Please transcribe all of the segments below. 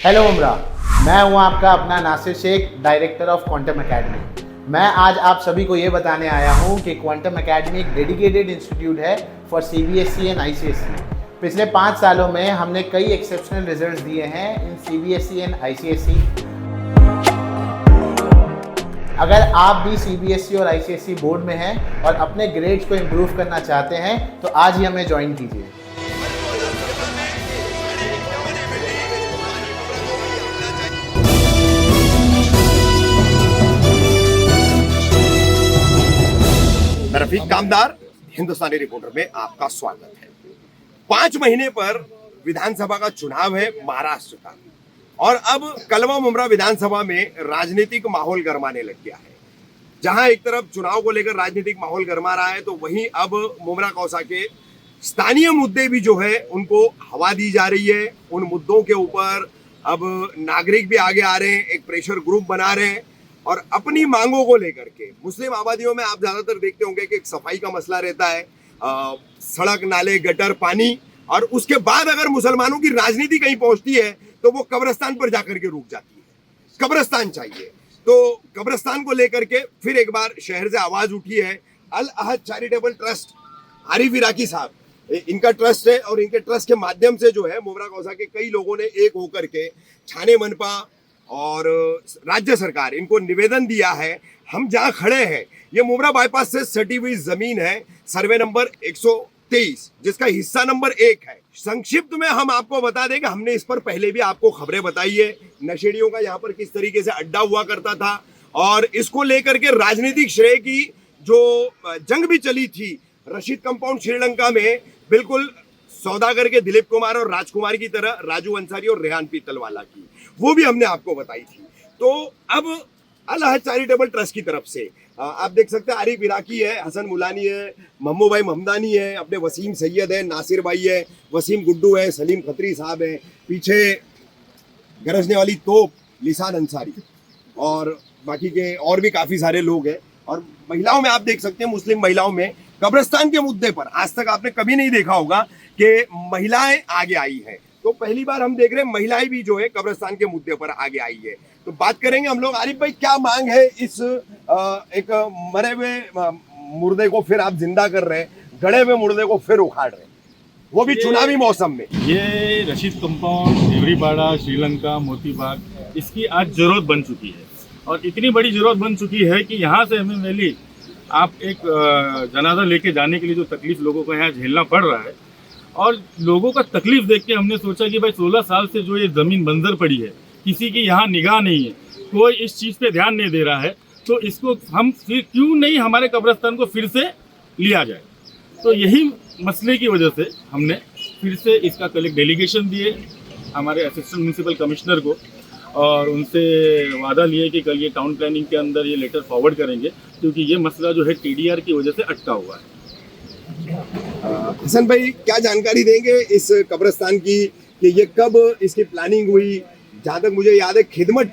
Hello उमरा, मैं हूं आपका अपना Nasir Shaikh, director of Quantum Academy. मैं आज आप सभी को ये बताने आया हूं कि क्वांटम एकेडमी एक डेडिकेटेड इंस्टीट्यूट है फॉर सीबीएसई एंड आईसीएसई। पिछले 5 सालों में हमने कई एक्सेप्शनल रिजल्ट्स दिए हैं इन सीबीएसई एंड आईसीएसई। अगर आप भी सीबीएसई और आईसीएसई बोर्ड में हैं और अपने ग्रेड्स को इम्प्रूव करना चाहते हैं तो आज ही हमें ज्वाइन कीजिए। मैं रफीक कामदार, हिंदुस्तानी रिपोर्टर में आपका स्वागत है। 5 महीने पर विधानसभा का चुनाव है महाराष्ट्र का, और अब कलवा मुमरा विधानसभा में राजनीतिक माहौल गरमाने लग गया है। जहां एक तरफ चुनाव को लेकर राजनीतिक माहौल गरमा रहा है, तो वहीं अब मुमरा कौसा के स्थानीय मुद्दे भी जो है उनको हवा दी जा रही है। उन मुद्दों के ऊपर अब नागरिक भी आगे आ रहे हैं, एक प्रेशर ग्रुप बना रहे हैं और अपनी मांगों को लेकर के। मुस्लिम आबादियों में आप ज्यादातर देखते होंगे कि एक सफाई का मसला रहता है, सड़क, नाले, गटर, पानी, और उसके बाद अगर मुसलमानों की राजनीति कहीं पहुंचती है तो वो कब्रिस्तान पर जाकर के रुक जाती है। कब्रिस्तान चाहिए, तो कब्रिस्तान को लेकर के फिर एक बार शहर से आवाज उठी है। अल अहद चैरिटेबल ट्रस्ट, आरिफ इराकी साहब, इनका ट्रस्ट है, और इनके ट्रस्ट के माध्यम से जो है मुमरा कौसा के कई लोगों ने एक होकर के छाने मनपा और राज्य सरकार, इनको निवेदन दिया है। हम जहां खड़े हैं ये मुमरा बाईपास से सटी हुई जमीन है, सर्वे नंबर 123, जिसका हिस्सा नंबर 1 है। संक्षिप्त में हम आपको बता दें कि हमने इस पर पहले भी आपको खबरें बताई है। नशेड़ियों का यहाँ पर किस तरीके से अड्डा हुआ करता था, और इसको लेकर के राजनीतिक श्रेय की जो जंग भी चली थी रशीद कंपाउंड श्रीलंका में, बिल्कुल सौदागर के दिलीप कुमार और राजकुमार की तरह राजू अंसारी और रेहान पीतलवाला की, वो भी हमने आपको बताई थी। तो अब अल अहद चैरिटेबल ट्रस्ट की तरफ से आप देख सकते हैं आरिफ इराकी है, हसन मुलानी है, मम्मू भाई महमदानी है, अपने वसीम सैयद है, नासिर भाई है, वसीम गुड्डू है, सलीम खत्री साहब है, पीछे गरजने वाली तोप लिसान अंसारी, और बाकी के और भी काफी सारे लोग हैं। और महिलाओं में आप देख सकते हैं, मुस्लिम महिलाओं में कब्रिस्तान के मुद्दे पर आज तक आपने कभी नहीं देखा होगा कि महिलाएं आगे आई हैं। तो पहली बार हम देख रहे हैं महिलाएं भी जो है कब्रिस्तान के मुद्दे पर आगे आई है। तो बात करेंगे हम लोग। आरिफ भाई, क्या मांग है इस एक मरे हुए मुर्दे को फिर आप जिंदा कर रहे हैं, गड़े हुए मुर्दे को फिर उखाड़ रहे हैं, वो भी चुनावी मौसम में? ये रशीद कंपाउंड, देवरीपाड़ा, श्रीलंका, मोती बाग, इसकी आज जरूरत बन चुकी है, और इतनी बड़ी जरूरत बन चुकी है कि यहाँ से हमें मेनली आप एक जनाजा लेके जाने के लिए जो तकलीफ लोगों को यहाँ झेलना पड़ रहा है, और लोगों का तकलीफ देख के हमने सोचा कि भाई 16 साल से जो ये ज़मीन बंजर पड़ी है, किसी की यहाँ निगाह नहीं है, कोई इस चीज़ पे ध्यान नहीं दे रहा है, तो इसको हम फिर क्यों नहीं हमारे कब्रिस्तान को फिर से लिया जाए। तो यही मसले की वजह से हमने फिर से इसका कल एक डेलीगेशन दिए हमारे असिस्टेंट म्यूनसिपल कमिश्नर को, और उनसे वादा लिए कि कल ये टाउन प्लानिंग के अंदर ये लेटर फॉरवर्ड करेंगे, क्योंकि ये मसला जो है टीडीआर की वजह से अटका हुआ है। हसन भाई, क्या जानकारी देंगे इस कब्रिस्तान की, कि ये कब इसकी प्लानिंग हुई? जहां तक मुझे याद है खिदमत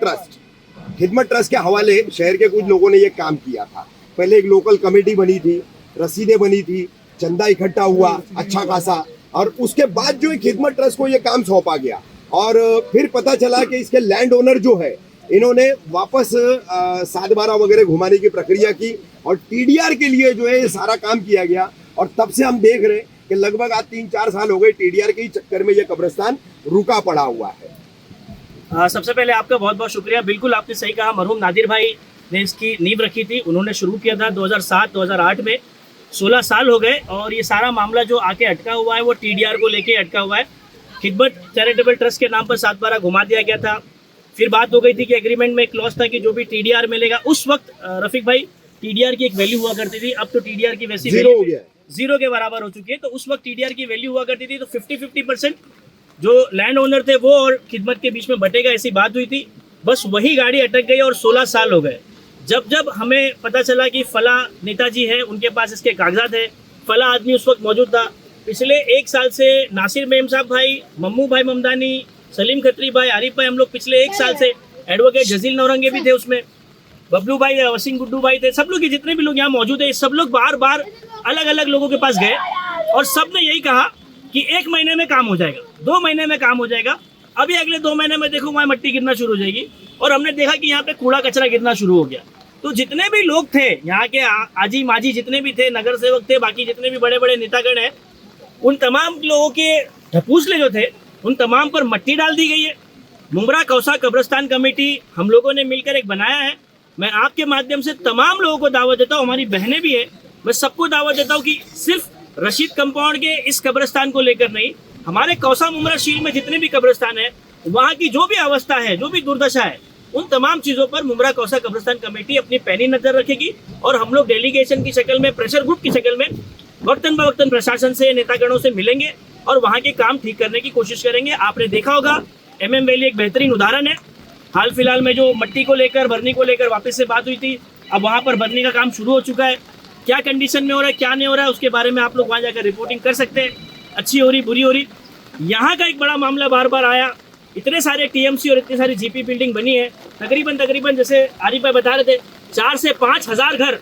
ट्रस्ट के हवाले शहर के कुछ लोगों ने ये काम किया था। पहले एक लोकल कमेटी बनी थी, रसीदें बनी थी, चंदा इकट्ठा हुआ अच्छा खासा, और उसके बाद जो है खिदमत ट्रस्ट को ये काम सौंपा गया, और फिर पता चला कि इसके लैंड ओनर जो है इन्होंने वापस 7/12 वगैरह घुमाने की प्रक्रिया की, और टीडीआर के लिए जो है ये सारा काम किया गया। और तब से हम देख रहे हैं कि लगभग आज 3-4 साल हो गए टीडीआर के ही चक्कर में ये कब्रिस्तान रुका पड़ा हुआ है। सबसे पहले आपका बहुत बहुत शुक्रिया। बिल्कुल आपने सही कहा, मरहूम नादिर भाई ने इसकी नींव रखी थी, उन्होंने शुरू किया था 2007-2008 में। 16 साल हो गए, और ये सारा मामला जो आके अटका हुआ है वो टीडीआर को लेके अटका हुआ है। खिदमत चैरिटेबल ट्रस्ट के नाम पर 7/12 घुमा दिया गया था। फिर बात हो गई थी कि एग्रीमेंट में एक क्लॉज था कि जो भी टीडीआर मिलेगा, उस वक्त रफीक भाई टीडीआर की एक वैल्यू हुआ करती थी, अब तो टीडीआर की वैसी जीरो हो गया, जीरो के बराबर हो चुकी है। तो उस वक्त टीडीआर की वैल्यू हुआ करती थी, तो 50-50% जो लैंड ओनर थे वो और खिदमत के बीच में बटेगा, ऐसी बात हुई थी। बस वही गाड़ी अटक गई, और 16 साल हो गए। जब हमें पता चला कि फला नेताजी है, उनके पास इसके कागजात है, फला आदमी उस वक्त मौजूद था। पिछले 1 साल से नासिर मेम साहब भाई, मम्मू भाई ममदानी, सलीम खत्री भाई, आरिफ भाई, हम लोग पिछले 1 साल से, एडवोकेट जजील नौरंगे भी थे उसमें, बबलू भाई, वसीम गुड्डू भाई थे, सब लोग, जितने भी लोग यहाँ मौजूद है, सब लोग बार बार अलग अलग लोगों के पास गए, और सब ने यही कहा कि 1 महीने में काम हो जाएगा, 2 महीने में काम हो जाएगा। अभी अगले 2 महीने में देखो वहाँ मिट्टी गिरना शुरू हो जाएगी। और हमने देखा कि यहाँ पे कूड़ा कचरा गिरना शुरू हो गया। तो जितने भी लोग थे यहाँ के आजी माजी जितने भी थे, नगर सेवक थे, बाकी जितने भी बड़े बड़े नेतागण हैं, उन तमाम लोगों के ढपूसले जो थे उन तमाम पर मट्टी डाल दी गई है। मुमरा कौसा कब्रिस्तान कमेटी हम लोगों ने मिलकर एक बनाया है। मैं आपके माध्यम से तमाम लोगों को दावत देता हूँ, हमारी बहनें भी है, मैं सबको दावत देता हूँ कि सिर्फ रशीद कंपाउंड के इस कब्रिस्तान को लेकर नहीं, हमारे कौसा मुमरा शील में जितने भी कब्रिस्तान है वहाँ की जो भी अवस्था है, जो भी दुर्दशा है, उन तमाम चीज़ों पर मुमरा कौसा कब्रिस्तान कमेटी अपनी पैनी नज़र रखेगी। और हम लोग डेलीगेशन की शक्ल में, प्रेशर ग्रुप की शक्ल में वक्तन बवक्तन प्रशासन से, नेतागणों से मिलेंगे और वहाँ के काम ठीक करने की कोशिश करेंगे। आपने देखा होगा MM वैली एक बेहतरीन उदाहरण है। हाल फिलहाल में जो मट्टी को लेकर, भरनी को लेकर वापस से बात हुई थी, अब वहाँ पर भरनी का काम शुरू हो चुका है। क्या कंडीशन में हो रहा है, क्या नहीं हो रहा है, उसके बारे में आप लोग वहाँ जाकर रिपोर्टिंग कर सकते हैं। अच्छी हो रही, बुरी हो रही। यहाँ का एक बड़ा मामला बार बार आया, इतने सारे TMC और इतनी सारी GP बिल्डिंग बनी है, तकरीबन जैसे आरिफ भाई बता रहे थे 4 से 5 हज़ार घर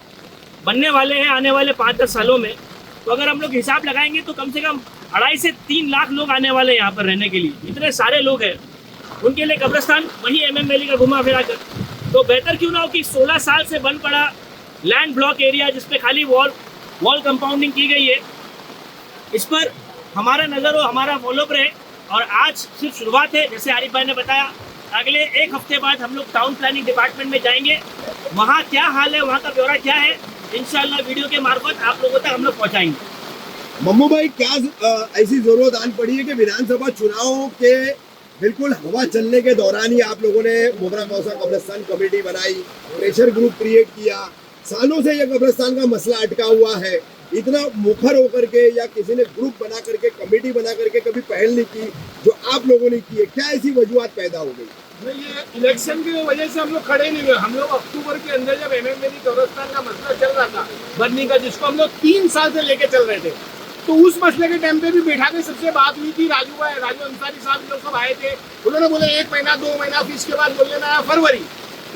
बनने वाले हैं आने वाले 5-10 सालों में। तो अगर हम लोग हिसाब लगाएंगे तो कम से कम 2.5 से 3 लाख लोग आने वाले हैं यहाँ पर रहने के लिए। इतने सारे लोग हैं, उनके लिए कब्रिस्तान वही MM वैली का घुमा फिरा कर। तो बेहतर क्यों ना हो कि 16 साल से बन पड़ा लैंड ब्लॉक एरिया जिसपे खाली वॉल कंपाउंडिंग की गई है, इस पर हमारा नज़र हो, हमारा फॉलोअप रहे। और आज सिर्फ शुरुआत है, जैसे आरिफ भाई ने बताया, अगले 1 हफ्ते बाद हम लोग टाउन प्लानिंग डिपार्टमेंट में जाएंगे, वहाँ क्या हाल है, वहाँ का ब्यौरा क्या है, इंशाल्लाह वीडियो के मार्फत आप लोगों तक हम लोग पहुँचाएंगे। मम्मू भाई, क्या ऐसी जरूरत आन पड़ी है कि विधानसभा चुनाव के बिल्कुल हवा चलने के दौरान ही आप लोगों ने मुमरा कौसा कब्रिस्तान कमेटी बनाई, प्रेशर ग्रुप क्रिएट किया? सालों से यह कब्रिस्तान का मसला अटका हुआ है, इतना मुखर होकर के या किसी ने ग्रुप बना करके, कमेटी बना करके कभी पहल नहीं की जो आप लोगों ने की है? क्या ऐसी वजूहत पैदा हो गई? ये इलेक्शन की वजह से हम लोग खड़े नहीं हुए। हम लोग अक्टूबर के अंदर जब MM वैली कब्रिस्तान का मसला चल रहा था भरनी का, जिसको हम लोग 3 साल से लेके चल रहे थे, तो उस मसले के टाइम पे भी बैठा के सबसे बात हुई थी। राजू अंसारी साहब लोग सब आए थे, उन्होंने बोले 1 महीना 2 महीना, फिर इसके बाद बोलने में आया फरवरी।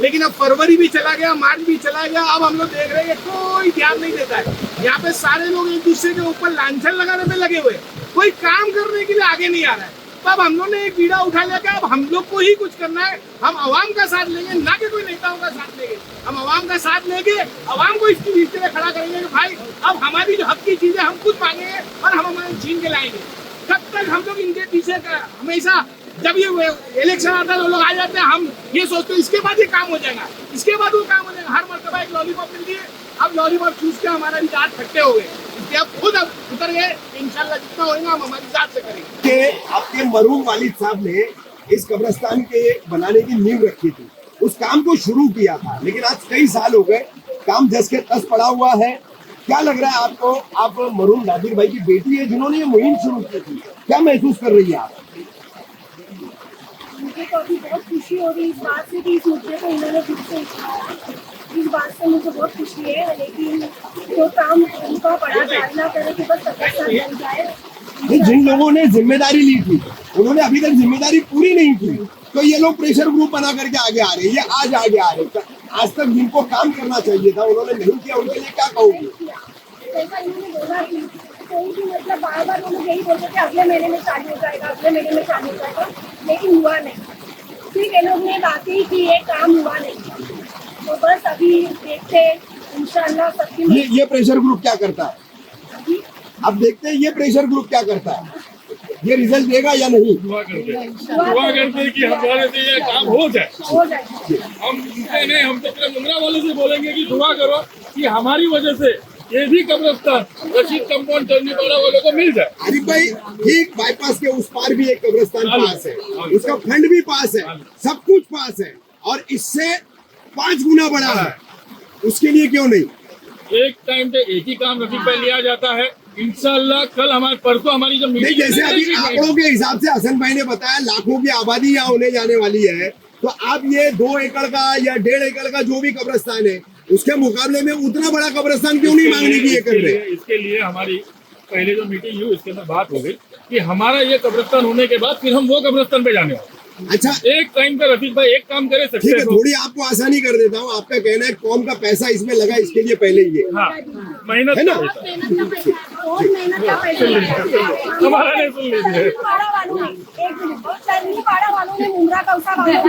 लेकिन अब फरवरी भी चला गया, मार्च भी चला गया, अब हम लोग देख रहे हैं कि कोई ध्यान नहीं देता है। यहाँ पे सारे लोग एक दूसरे के ऊपर लांछन लगाने पे लगे हुए, कोई काम करने के लिए आगे नहीं आ रहा है। तो अब हम लोग ने एक बीड़ा उठा लिया कि अब हम लोग को ही कुछ करना है, हम आवाम का साथ लेंगे, ना कि कोई नेताओं का साथ लेंगे। हम आवाम का साथ लेंगे, आवाम को इसकी बीच में खड़ा करेंगे कि भाई अब हमारी जो हक की चीजें हम खुद मांगेंगे और हम हमारे छीन के लाएंगे। कब तक हम लोग इनके पीछे हमेशा, जब ये इलेक्शन आता है तो लोग आ जाते हैं, हम ये सोचते हैं इसके बाद ये काम हो जाएगा, इसके बाद वो काम हो जाएगा। हर मरतबा एक लॉलीपॉप मिलती है, अब लॉलीपॉप चूस के हमारा भी दांत खट्टे हो गए, इसलिए अब खुद अब उतर गए। इंशाल्लाह जितना होगा हम हमारी जात से करेंगे। कि आपके मरहूम वालिद साहब ने इस कब्रिस्तान के बनाने की नींव रखी थी, उस काम को शुरू किया था, लेकिन आज कई साल हो गए, काम जस के तस पड़ा हुआ है। क्या लग रहा है आपको? आप मरहूम नादिर भाई की बेटी है जिन्होंने ये मुहिम शुरू की थी, क्या महसूस कर रही है आप? मुझे तो अभी बहुत खुशी हो रही है इस बात से कि इस मुद्दे को उन्होंने खुद से उठाया। इस बात से मुझे बहुत खुशी है, लेकिन जो काम उनका पड़ा जाना करे कि बस कब्रिस्तान बन जाए। जिन लोगों ने जिम्मेदारी ली थी उन्होंने अभी तक जिम्मेदारी पूरी नहीं की, तो ये लोग प्रेशर ग्रुप बना करके आगे आ रहे हैं, ये आज आगे आ रहे हैं। आज तक जिनको काम करना चाहिए था उन्होंने नहीं किया, उनके लिए क्या कहोगे? जैसा इन्होंने बोला कि कोई भी मतलब बार बार वो लोग यही बोलते थे अगले महीने में चालू हो जाएगा, अगले महीने में चालू हो जाएगा, लेकिन हुआ नहीं। फिर ये लोग ने बातें ही की, ये काम हुआ नहीं। तो बस अभी देखते हैं इंशाल्लाह सबकी। ये प्रेशर ग्रुप क्या करता है? अब देखते हैं ये प्रेशर ग्रुप क्या करता है, ये रिजल्ट देगा या नहीं। दुआ करते कि हमारे से ये काम हो जाए। हम इनसे नहीं, हम तो अपने मुमरा वालों से बोलेंगे कि दुआ करो कि हमारी वजह से ये भी कब्रिस्तान रशीद कंपाउंड टर्नीपाड़ा वालों को मिल जाए। आरिफ भाई, ठीक बाईपास के उस पार भी एक कब्रिस्तान पास है, उसका फंड भी पास है, सब कुछ पास है, और इससे 5 गुना बड़ा है, उसके लिए क्यों नहीं? एक टाइम पे एक ही काम रफीक भाई लिया जाता है। इंशाल्लाह कल हमारे परसों हमारी जब नहीं, जैसे अभी आंकड़ों के हिसाब से हसन भाई ने बताया लाखों की आबादी यहाँ होने जाने वाली है, तो आप ये 2 एकड़ का या 1.5 एकड़ का जो भी कब्रिस्तान है उसके मुकाबले में उतना बड़ा कब्रिस्तान क्यों नहीं मांगने की ये कर रहे? इसके लिए हमारी पहले जो मीटिंग हुई उसके अंदर बात हो गई कि हमारा ये कब्रिस्तान होने के बाद फिर हम वो कब्रिस्तान पे जाने वाले। अच्छा, एक टाइम पे रफीक भाई एक काम करे ठीक है, थोड़ी आपको आसानी कर देता हूँ। आपका कहना है कौम का पैसा इसमें लगा, इसके लिए पहले ही है हाँ, मेहनत है ना? मेहनत का पैसा बहुत मेहनत का पैसा हमारा नहीं सुन लीजिए। पाड़ा वालों ने एक मिनट सरनी पाड़ा वालों ने मुमरा कौसा वालों ने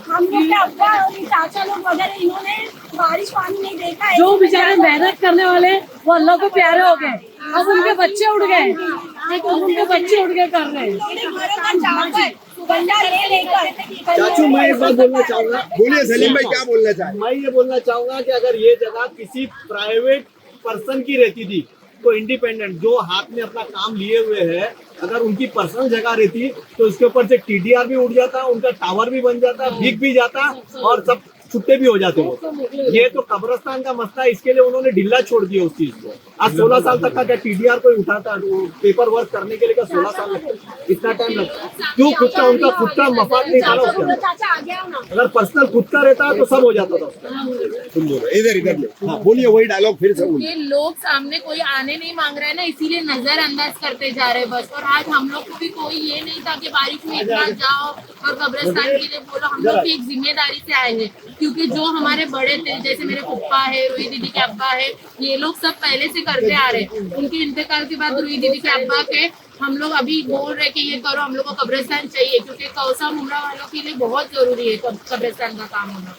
हम लोग के अब्बा और चाचा लोग वगैरह इन्होंने बारिश पानी नहीं देखा है। जो बेचारे मेहनत करने वाले वो अल्लाह को प्यारे हो गए, अब उनके बच्चे उड़ गए, उनके बच्चे उड़ गए कर रहे हैं। चाचू मैं एक बात बोलना चाहूंगा। बोलिए सलीम भाई, क्या बोलना चाहे? मैं ये बोलना चाहूंगा कि अगर ये जगह किसी प्राइवेट पर्सन की रहती थी तो इंडिपेंडेंट जो हाथ में अपना काम लिए हुए है, अगर उनकी पर्सनल जगह रहती तो इसके ऊपर से टीडीआर भी उड़ जाता, उनका टावर भी बन जाता, बिक भी जाता और सब छुट्टे भी हो जाते वो। ये तो कब्रिस्तान का मसला है, इसके लिए उन्होंने ढीला छोड़ दिया उस चीज को। आज 16 साल तक का क्या टीडीआर कोई उठाता, पेपर वर्क करने के लिए का 16 साल लगता, इतना टाइम लगता क्यों? खुद का उनका खुद का मफाद नहीं था उसके अंदर। चाचा आ गया ना। अगर पर्सनल खुद का रहता तो सब हो जाता था उसका। तुम बोलो इधर इधर। हाँ बोलिए, वही डायलॉग फिर से बोलिए। ये लोग सामने कोई आने नहीं मांग रहे हैं ना, इसीलिए नजरअंदाज करते जा रहे हैं बस। और आज हम लोग को भी कोई ये नहीं था कि बारिश में इतना जाओ और कब्रिस्तान के लिए बोलो। हम लोग भी एक जिम्मेदारी से आए हैं, क्योंकि जो हमारे बड़े थे, जैसे मेरे पप्पा है, रोई दीदी के अब्बा है, ये लोग सब पहले से करते आ रहे हैं। उनके इंतकाल के बाद रोई दीदी के अब्बा के हम लोग अभी बोल रहे कि ये करो, हम लोग को कब्रिस्तान चाहिए, क्योंकि कौसा मुमरा वालों के लिए बहुत जरूरी है कब्रिस्तान का काम होना।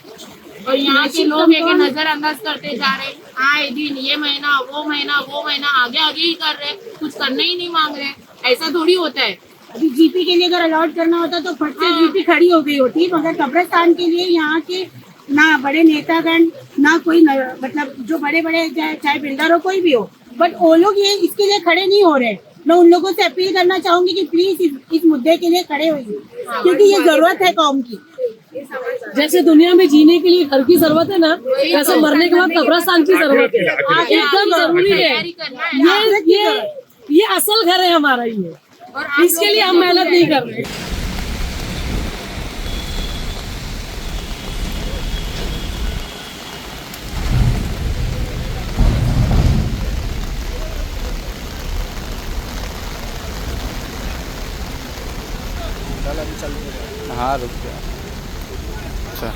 और यहाँ के लोग है कि नजरअंदाज करते जा रहे, आए दिन ये महीना वो महीना आगे आगे ही कर रहे, कुछ करने ही नहीं मांग रहे। ऐसा थोड़ी होता है। अभी जीपी के लिए अगर अलॉट करना होता तो फट से जीपी खड़ी हो गई होती, मगर कब्रिस्तान के लिए यहाँ के ना बड़े नेतागण ना कोई मतलब जो बड़े बड़े चाहे बिल्डर हो कोई भी हो, बट वो लोग ये इसके लिए खड़े नहीं हो रहे। मैं उन लोगों से अपील करना चाहूंगी कि प्लीज इस मुद्दे के लिए खड़े होइए, क्योंकि ये जरूरत है कौम की। जैसे दुनिया में जीने के लिए घर की जरूरत है ना, वैसे मरने के बाद कब्रिस्तान की जरूरत है, एकदम जरूरी है। ये असल घर है हमारा, ये इसके लिए हम मेहनत नहीं कर रहे। हाँ रुक गया। अच्छा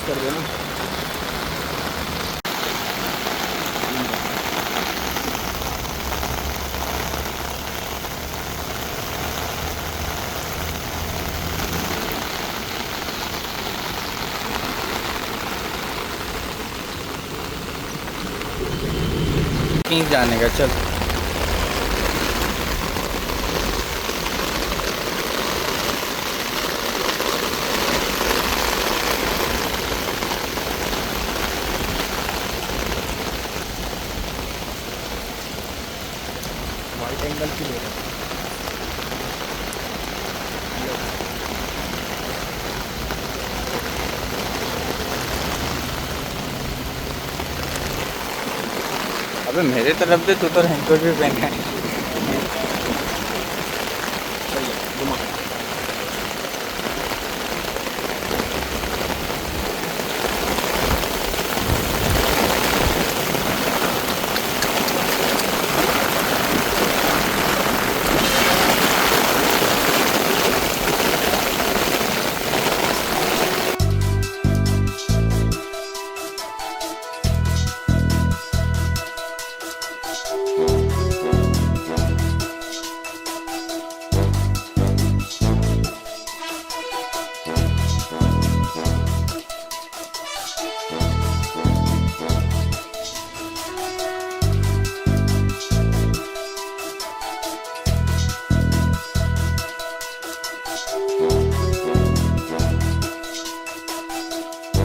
कर देना। कहीं जाने का चल। वाइट एंगल की ले रहा है। अबे मेरे तरफ से तू तो रेनकोट भी पहना है।